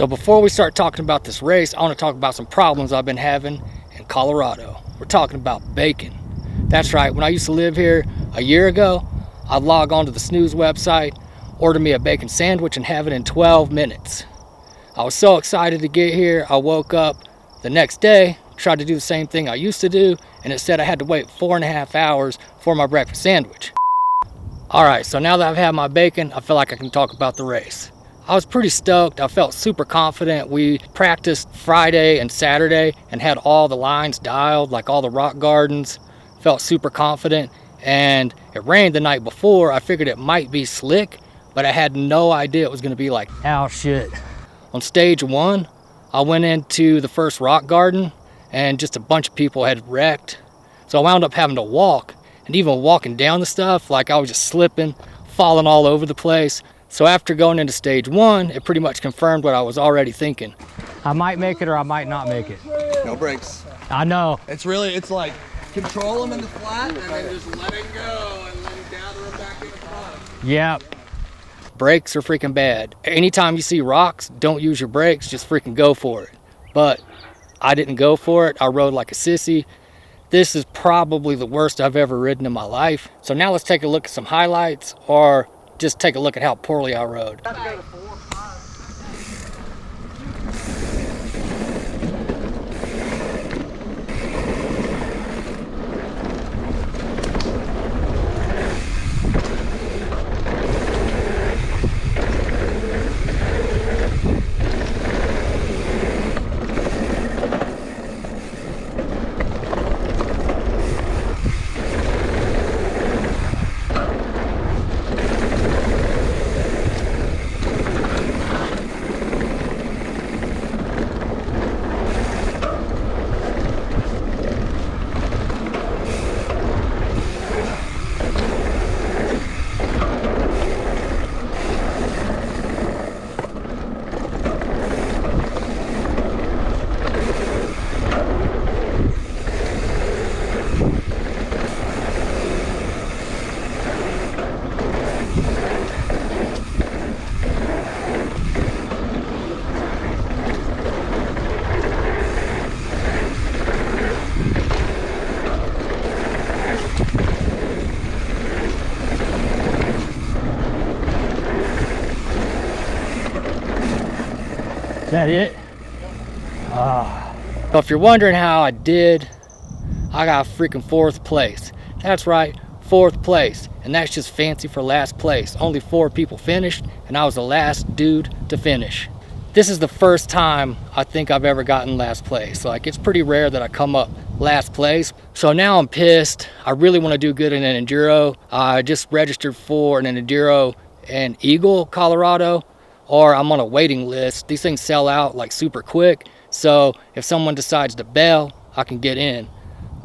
So before we start talking about this race, I want to talk about some problems I've been having in Colorado. We're talking about bacon. That's right, when I used to live here a year ago, I'd log on to the Snooze website, order me a bacon sandwich, and have it in 12 minutes. I was so excited to get here. I woke up the next day, tried to do the same thing I used to do, and it said I had to wait 4.5 hours for my breakfast sandwich. All right, so now that I've had my bacon, I feel like I can talk about the race. I was pretty stoked. I felt super confident. We practiced Friday and Saturday and had all the lines dialed, like all the rock gardens. Felt super confident, and it rained the night before. I figured it might be slick, but I had no idea it was gonna be like, ow shit. On stage one, I went into the first rock garden and just a bunch of people had wrecked. So I wound up having to walk, and even walking down the stuff, like I was just slipping, falling all over the place. So after going into stage one, it pretty much confirmed what I was already thinking. I might make it or I might not make it. No brakes. I know. It's like control them in the flat and then just let it go and then gather them back in the front. Yep. Brakes are freaking bad. Anytime you see rocks, don't use your brakes, just freaking go for it. But I didn't go for it. I rode like a sissy. This is probably the worst I've ever ridden in my life. So now let's take a look at some highlights, or just take a look at how poorly I rode. Is that it? So if you're wondering how I did, I got freaking 4th place. That's right, 4th place. And that's just fancy for last place. Only 4 people finished, and I was the last dude to finish. This is the first time I think I've ever gotten last place. Like, it's pretty rare that I come up last place. So now I'm pissed. I really want to do good in an Enduro. I just registered for an Enduro in Eagle, Colorado, or I'm on a waiting list. These things sell out like super quick. So if someone decides to bail, I can get in.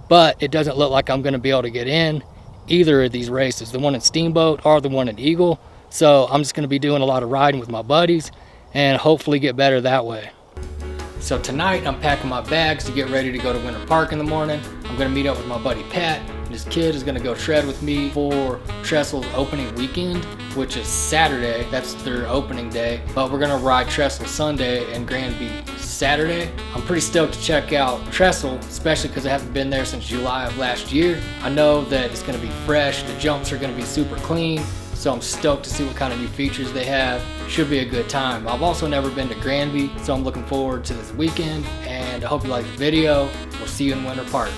But it doesn't look like I'm gonna be able to get in either of these races, the one in Steamboat or the one in Eagle. So I'm just gonna be doing a lot of riding with my buddies and hopefully get better that way. So tonight I'm packing my bags to get ready to go to Winter Park in the morning. I'm gonna meet up with my buddy Pat. His kid is gonna go shred with me for Trestle's opening weekend, which is Saturday. That's their opening day. But we're gonna ride Trestle Sunday and Granby Saturday. I'm pretty stoked to check out Trestle, especially because I haven't been there since July of last year. I know that it's gonna be fresh. The jumps are gonna be super clean. So I'm stoked to see what kind of new features they have. Should be a good time. I've also never been to Granby, so I'm looking forward to this weekend, and I hope you like the video. We'll see you in Winter Park.